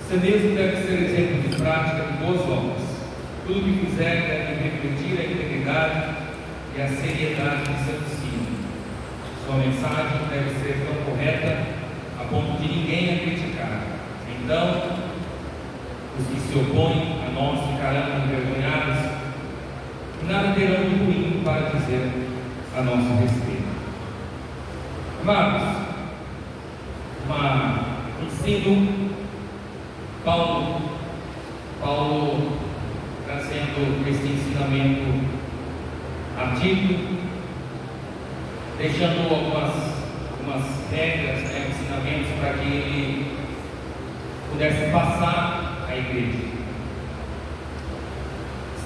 Você mesmo deve ser exemplo de prática de boas obras. Tudo que fizer deve refletir a integridade e a seriedade de seu ensino. Sua mensagem deve ser tão correta a ponto de ninguém a criticar. Então, os que se opõem a nós ficarão envergonhados e nada terão de ruim para dizer a nosso respeito. Amados, ensino, Paulo trazendo esse ensinamento a Tito, deixando algumas regras, ensinamentos para que ele pudesse passar a igreja.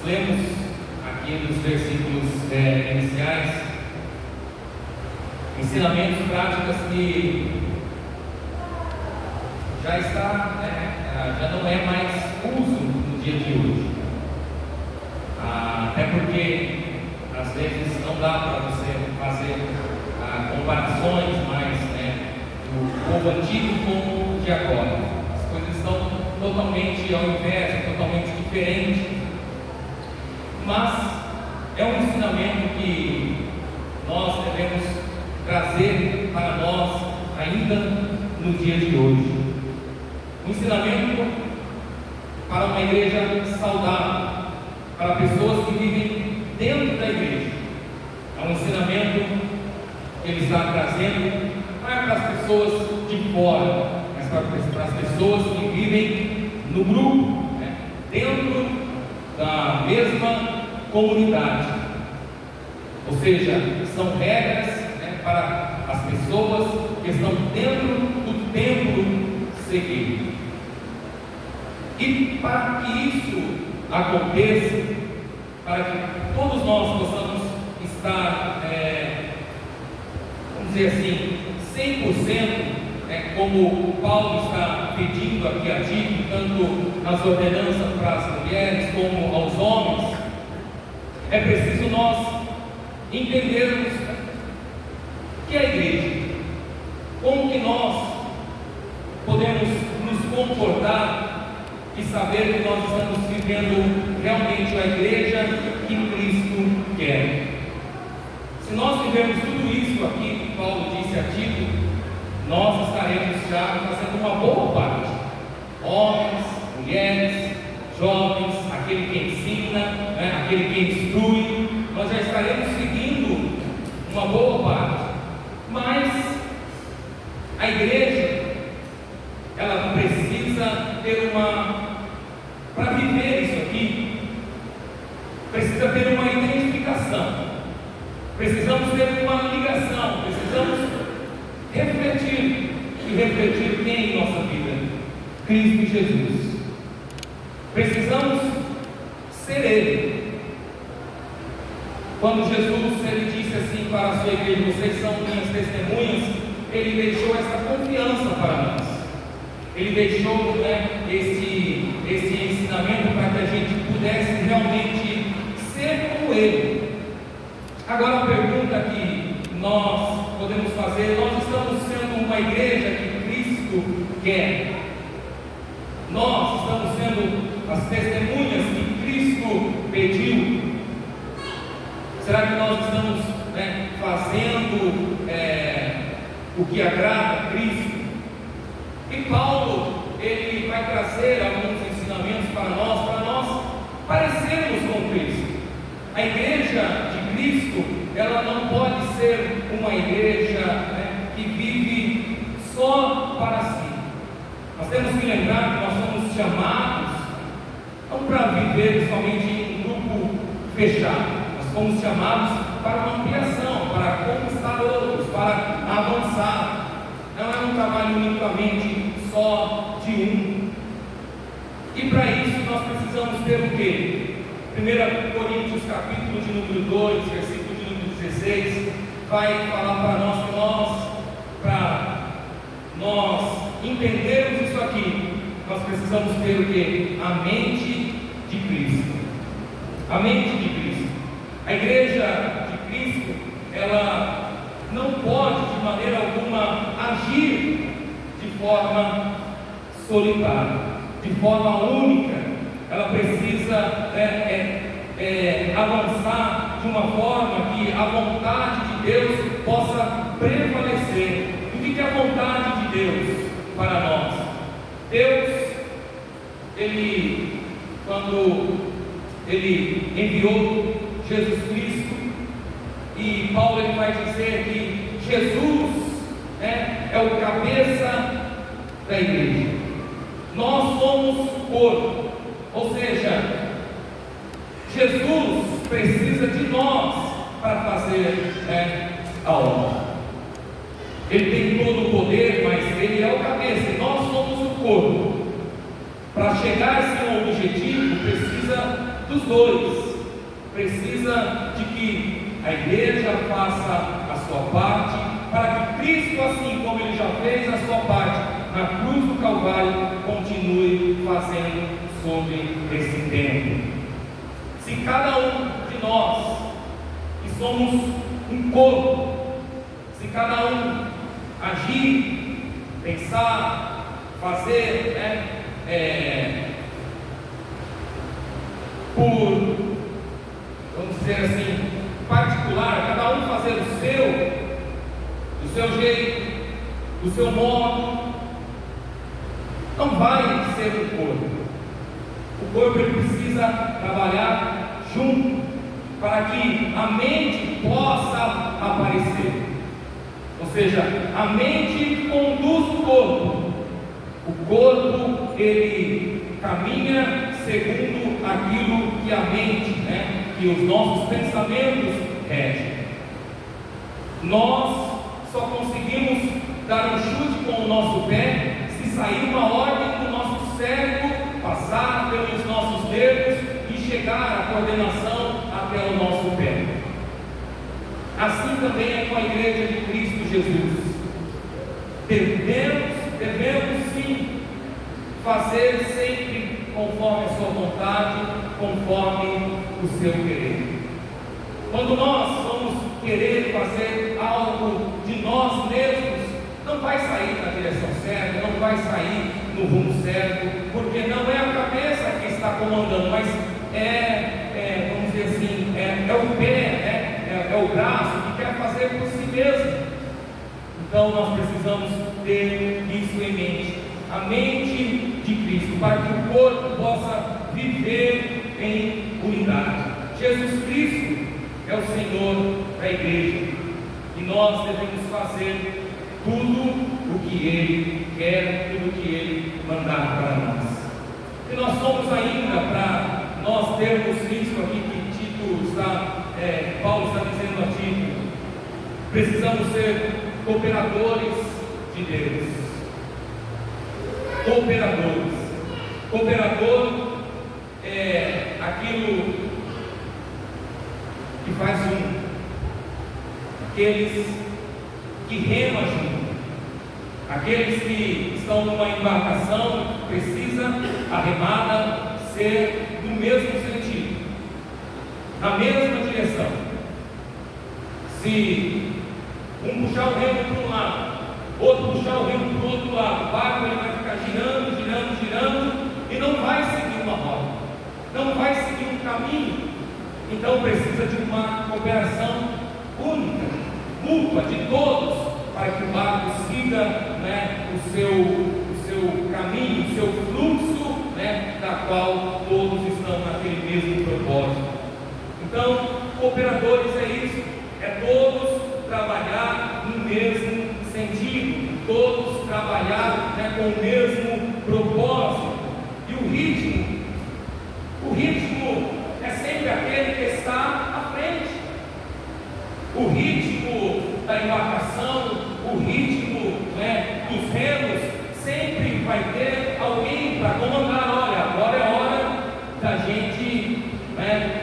Lemos aqui nos versículos iniciais ensinamentos práticos que já não é mais uso no dia de hoje. Até porque às vezes não dá para você fazer comparações mais do povo antigo com o de agora. As coisas estão totalmente ao inverso, totalmente diferentes. Mas é um ensinamento que nós devemos trazer para nós ainda no dia de hoje. Um ensinamento para uma igreja saudável, para pessoas que vivem dentro da igreja. É um ensinamento que ele está trazendo não é para as pessoas de fora, mas para as pessoas que vivem no grupo, dentro da mesma comunidade. Ou seja, são regras para as pessoas que estão dentro do templo seguir. E para que isso aconteça, para que todos nós possamos estar, vamos dizer assim, 100%, como Paulo está pedindo aqui a Tito, tanto nas ordenanças para as mulheres como aos homens, é preciso nós entendermos que é a igreja, como que nós podemos nos comportar e saber que nós estamos vivendo realmente a igreja que Cristo quer. Se nós vivemos tudo isso aqui que Paulo disse a Tito, nós estaremos já fazendo uma boa parte. Homens, mulheres, jovens, aquele que ensina, aquele que instrui, nós já estaremos seguindo uma boa parte. Mas a igreja, ela precisa ter para viver isso aqui, precisa ter uma identificação, precisamos ter uma ligação, precisamos refletir quem em nossa vida? Cristo Jesus. Precisamos ser Ele. Quando Jesus ele disse assim para a sua igreja: vocês são minhas testemunhas, Ele deixou essa confiança para nós. Ele deixou esse ensinamento para que a gente pudesse realmente ser como Ele. Agora a pergunta que nós podemos fazer: nós estamos sendo uma igreja que Cristo quer? Nós estamos sendo as testemunhas que Cristo pediu? Será que nós estamos fazendo o que agrada a Cristo? E Paulo, ele vai trazer alguns ensinamentos para nós parecermos com Cristo. A igreja de Cristo, ela não pode ser uma igreja que vive só para si. Nós temos que lembrar que nós somos chamados não para viver somente em um grupo fechado. Nós somos chamados para uma ampliação, para conquistar outros, para avançar. Não é um trabalho unicamente só de um. E para isso nós precisamos ter o quê? 1 Coríntios capítulo de número 2, versículo de número 16, vai falar para nós que para nós entendermos isso aqui, nós precisamos ter o quê? A mente de Cristo. A mente de Cristo. A igreja de Cristo, ela não pode de maneira alguma agir de forma solitária. de forma única, ela precisa avançar de uma forma que a vontade de Deus possa prevalecer. O que é a vontade de Deus para nós? Deus, quando Ele enviou Jesus Cristo, e Paulo ele vai dizer que Jesus é o cabeça da igreja, nós somos o corpo, ou seja, Jesus precisa de nós para fazer a obra. Ele tem todo o poder, mas Ele é o cabeça, e nós somos o corpo. Para chegar a esse objetivo, precisa dos dois, precisa de que a igreja faça a sua parte, para que Cristo, assim como Ele já fez a sua parte na cruz do Calvário, continue fazendo sobre esse tempo. Se cada um de nós, que somos um corpo, se cada um agir, pensar, fazer, vamos dizer assim, particular, cada um fazer do seu jeito, do seu modo, não vai ser um corpo. O corpo ele precisa trabalhar junto, para que a mente possa aparecer. Ou seja, a mente conduz o corpo. O corpo ele caminha segundo aquilo que a mente, que os nossos pensamentos regem. Nós só conseguimos dar um chute com o nosso pé se sair uma ordem do nosso cérebro, passar pelos nossos dedos e chegar à coordenação até o nosso pé. Assim também é com a igreja de Cristo Jesus. Devemos sim fazer sempre conforme a sua vontade, conforme o seu querer. Quando nós vamos querer fazer algo de nós mesmos, não vai sair na direção certa, não vai sair no rumo certo, porque não é a cabeça que está comandando, mas vamos dizer assim, é o pé, é o braço que quer fazer por si mesmo. Então nós precisamos ter isso em mente, a mente de Cristo, para que o corpo possa viver em unidade. Jesus Cristo é o Senhor da igreja, e nós devemos fazer tudo o que Ele quer, tudo o que Ele mandar para nós. E nós somos ainda, para nós termos isso aqui que Tito está, Paulo está dizendo a Tito, precisamos ser cooperadores de Deus. Cooperador é aquilo que faz aqueles que remam junto, aqueles que estão numa embarcação, precisa a remada ser do mesmo sentido, na mesma direção. Se um puxar o remo para um lado, outro puxar o remo para o outro lado, o barco ele vai ficar girando e não vai seguir uma rota, não vai seguir um caminho. Então precisa de uma cooperação única, mútua, de todos, para que o barco siga o seu caminho, o seu fluxo, da qual todos estão naquele mesmo propósito. Então, cooperadores é isso, é todos trabalhar no mesmo sentido, todos trabalhar com o mesmo propósito. E o ritmo é sempre aquele que está à frente. O ritmo da embarcação, o ritmo dos remos, sempre vai ter alguém para comandar. Olha, agora é hora da gente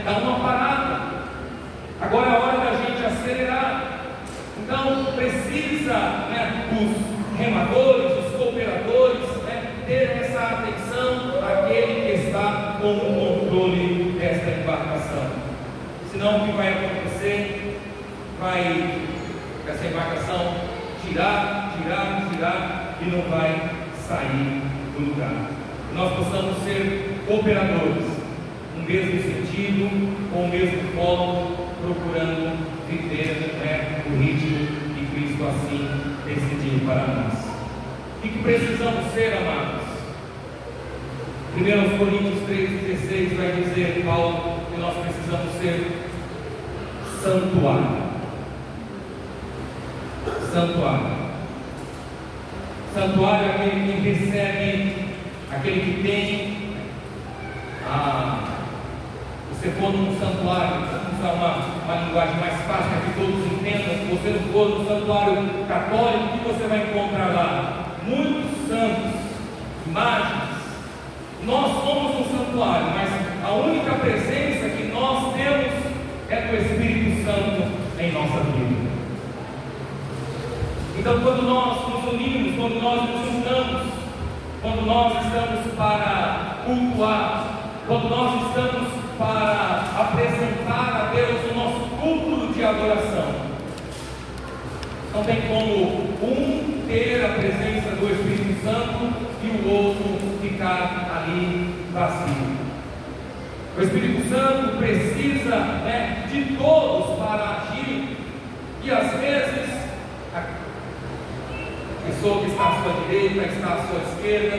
dar uma parada, agora é hora da gente acelerar. Então precisa os remadores, os cooperadores, ter essa atenção àquele que está com o controle desta embarcação. Senão o que vai acontecer? Vai essa embarcação girar e não vai sair do lugar. que nós possamos ser cooperadores, no mesmo sentido, com o mesmo foco, procurando viver, o ritmo que Cristo assim decidiu para nós. O que precisamos ser, amados? 1 Coríntios 3,16 vai dizer, Paulo, que nós precisamos ser santuário. Santuário. Santuário é aquele que recebe, aquele que tem você for num santuário, vamos usar uma linguagem mais fácil para que todos entendam. Se você não for no santuário católico, o que você vai encontrar lá? Muitos santos, imagens. Nós somos um santuário, mas a única presença que nós temos é do Espírito Santo em nossa vida. Então, quando nós nos unimos, quando nós nos juntamos, quando nós estamos para cultuar, quando nós estamos para apresentar a Deus o nosso culto de adoração, não tem como um ter a presença do Espírito Santo e o outro ficar ali vazio. O Espírito Santo precisa de todos para agir, e às vezes a pessoa que está à sua direita, está à sua esquerda,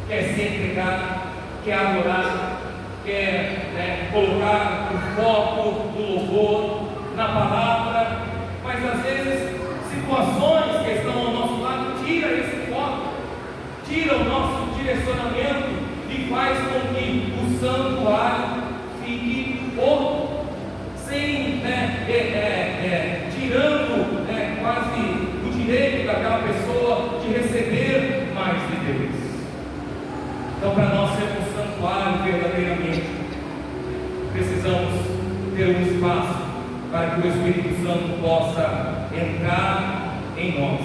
quer se entregar, quer adorar, quer colocar o foco do louvor na palavra, mas às vezes situações que estão ao nosso lado tiram esse foco, tiram o nosso direcionamento e faz com que o santuário fique oco, sem tirando quase o direito daquela pessoa de receber mais de Deus. Então, para nós sermos santuário verdadeiramente, precisamos ter um espaço para que o Espírito Santo possa entrar em nós.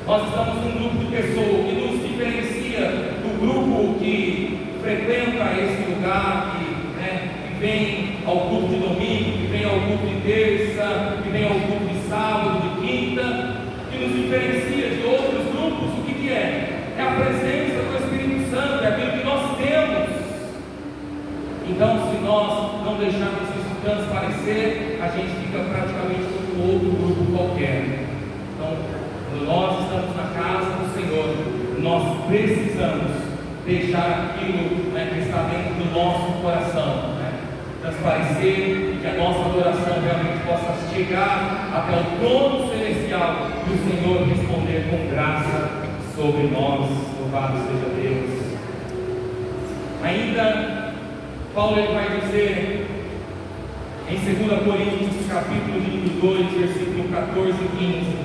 Nós estamos num grupo de pessoas que nos diferencia do grupo que frequenta esse lugar, que vem ao culto de domingo, que vem ao culto de terça, que vem ao culto de sábado, de quinta, que nos diferencia de outros grupos. O que é? É a presença do Espírito Santo, é aquilo que nós temos. Então, se nós não deixarmos isso transparecer, a gente fica praticamente como outro grupo qualquer. Então, quando nós estamos na casa do Senhor, nós precisamos deixar aquilo que está dentro do nosso coração transparecer, e que a nossa adoração realmente possa chegar até o trono celestial e o Senhor responder com graça sobre nós. Louvado seja Deus. Ainda Paulo vai dizer em 2 Coríntios capítulo de número 2, versículo 14 e 15,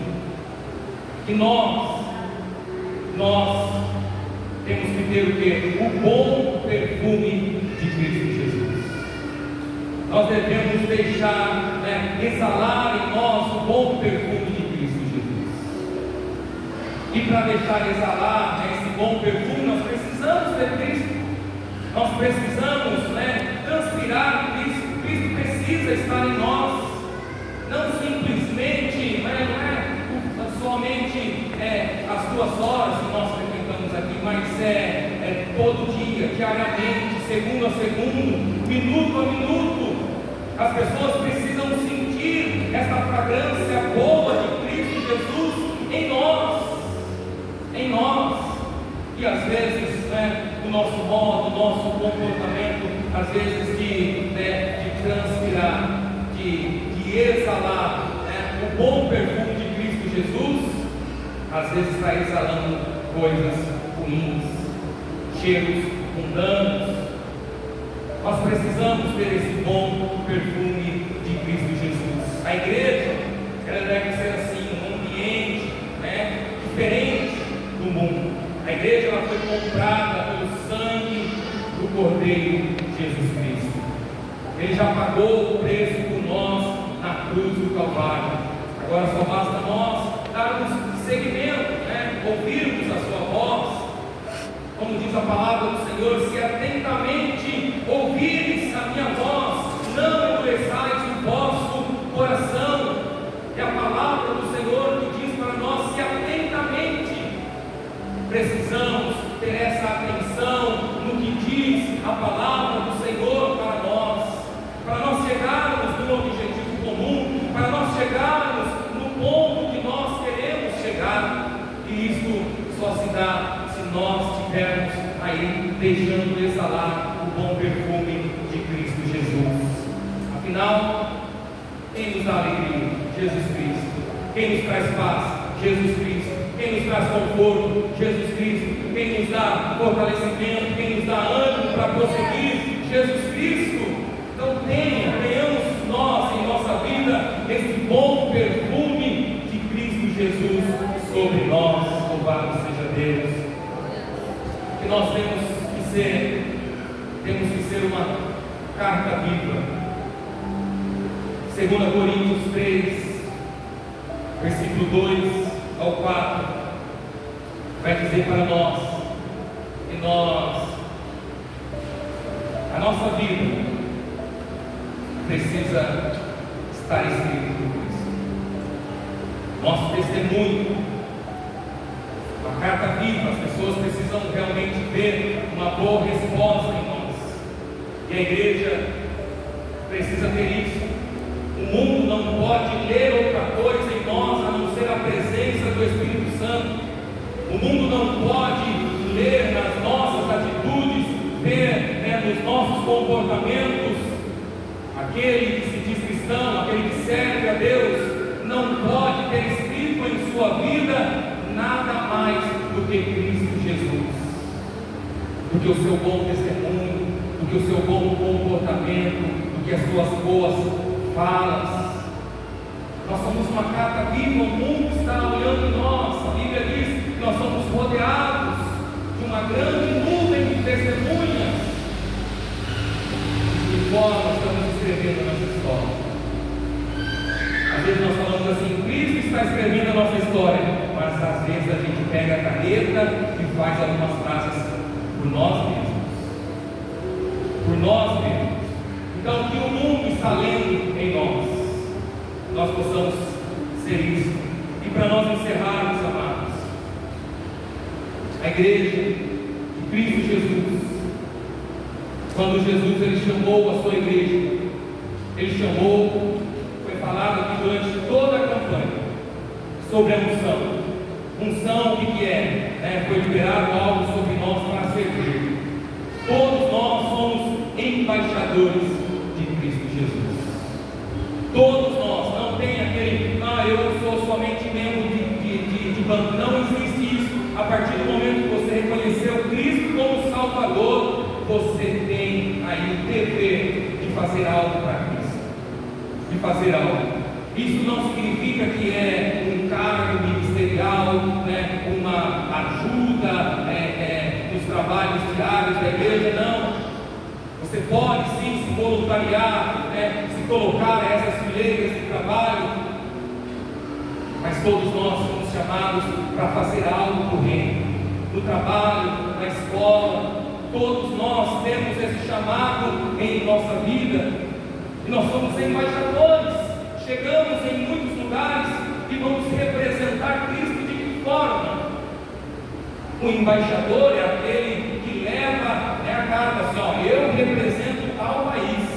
que nós temos que ter o quê? O bom perfume de Cristo Jesus. Nós devemos deixar exalar em nós o bom perfume de Cristo Jesus. E para deixar exalar esse bom perfume, nós precisamos de Cristo. Nós precisamos transpirar Cristo. Cristo precisa estar em nós. Não simplesmente, não é somente as 2 horas que nós frequentamos aqui, mas é todo dia, diariamente, segundo a segundo, minuto a minuto. As pessoas precisam sentir essa fragrância boa de Cristo Jesus em nós. E às vezes, o nosso modo, o nosso comportamento, às vezes de transpirar, de exalar o bom perfume de Cristo Jesus, às vezes está exalando coisas ruins, cheiros mundanos. Nós precisamos ter esse bom perfume de Cristo Jesus. A igreja, ela deve ser assim, um ambiente diferente do mundo. A igreja, ela foi comprada pelo sangue do Cordeiro Jesus Cristo. Ele já pagou o preço por nós na cruz do Calvário. Agora só basta nós darmos seguimento, ouvirmos a sua voz. Como diz a palavra do Senhor, se atentamente ouvires a minha voz, não endureçais o vosso coração. É a palavra do Senhor que diz para nós: se atentamente precisamos ter nós estivermos aí deixando exalar o bom perfume de Cristo Jesus. Afinal, quem nos dá alegria? Jesus Cristo. Quem nos traz paz? Jesus Cristo. Quem nos traz conforto? Jesus Cristo. Quem nos dá fortalecimento? Quem nos dá ânimo para prosseguir? Jesus Cristo. Então tenhamos nós em nossa vida esse bom perfume de Cristo Jesus sobre nós. Louvado seja Deus. Que nós temos que ser uma carta viva. 2 Coríntios 3, versículo 2 ao 4, vai dizer para nós que a nossa vida precisa estar escrito por Cristo. Nosso testemunho, uma carta viva, as pessoas precisam realmente ver uma boa resposta em nós. E a igreja precisa ter isso. O mundo não pode ler outra coisa em nós a não ser a presença do Espírito Santo. O mundo não pode ler nas nossas atitudes, ver nos nossos comportamentos, aquele que se diz cristão, aquele que serve a Deus, não pode ter escrito em sua vida nada mais do que Cristo Jesus, do que o seu bom testemunho, do que o seu bom comportamento, do que as suas boas falas. Nós somos uma carta viva, o mundo está olhando em nós. A Bíblia diz que nós somos rodeados de uma grande nuvem de testemunhas. De forma nós estamos escrevendo a nossa história. Às vezes nós falamos assim, Cristo está escrevendo a nossa história, mas às vezes a gente pega a caneta e faz algumas frases por nós mesmos. Por nós mesmos. Então, o que o mundo está lendo em nós possamos ser isso. E para nós encerrarmos, amados, a igreja de Cristo Jesus, quando Jesus ele chamou a sua igreja, ele chamou, foi falado aqui durante toda a campanha, sobre a unção. Unção, o que é? Foi liberado algo sobre nós para servir. Todos nós somos embaixadores de Cristo Jesus. Todos nós, não tem aquele, eu sou somente membro de banco. Não existe isso. A partir do momento que você reconheceu Cristo como Salvador, você tem aí o dever de fazer algo para Cristo. De fazer algo. Isso não significa que é um cargo ministerial, uma ajuda nos trabalhos diários da igreja, não. Você pode sim se voluntariar, se colocar a essas fileiras de trabalho, mas todos nós somos chamados para fazer algo por Ele. No trabalho, na escola, todos nós temos esse chamado em nossa vida, e nós somos embaixadores. Chegamos em muitos lugares e vamos representar Cristo de que forma? O embaixador é aquele que leva a carta assim, eu represento tal país,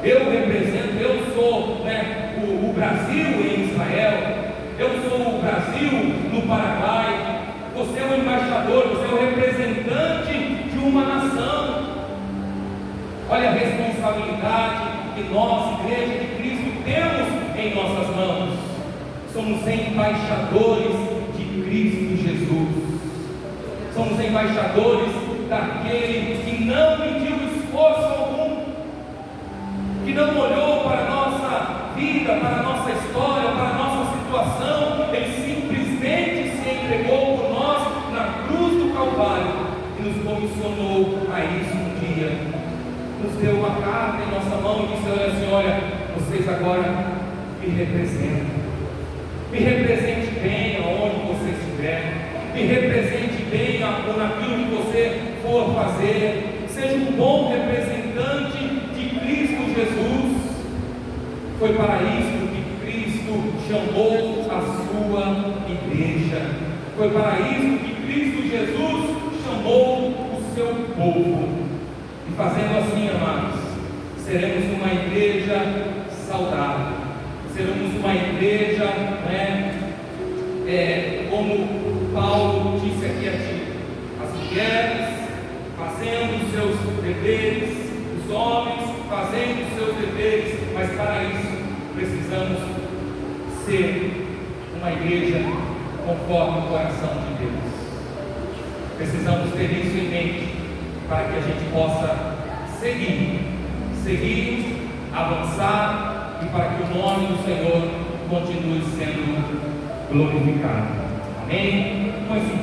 eu sou o Brasil em Israel, eu sou o Brasil no Paraguai. Você é o embaixador, você é o representante de uma nação. Olha a responsabilidade que nós, Igreja de Cristo, temos em nossas mãos. Somos embaixadores de Cristo Jesus. Somos embaixadores daquele que não mediu esforço algum, que não olhou para a nossa vida, para a nossa história, para a nossa situação. Ele simplesmente se entregou por nós na cruz do Calvário e nos comissionou a isso um dia. Nos deu uma carta em nossa mão e disse: olha, vocês agora me representam. Me represente bem aonde você estiver. Me represente bem naquilo que você for fazer. Seja um bom representante de Cristo Jesus. Foi para isso que Cristo chamou a sua igreja. Foi para isso que Cristo Jesus chamou o seu povo. E fazendo assim, amados, seremos uma igreja saudável, seremos uma igreja como Paulo disse aqui a Tito: as mulheres fazendo os seus deveres, os homens fazendo os seus deveres, mas para isso precisamos ser uma igreja conforme o coração de Deus. Precisamos ter isso em mente para que a gente possa seguir, avançar, e para que o nome do Senhor continue sendo glorificado. Amém? Põe-se em pé.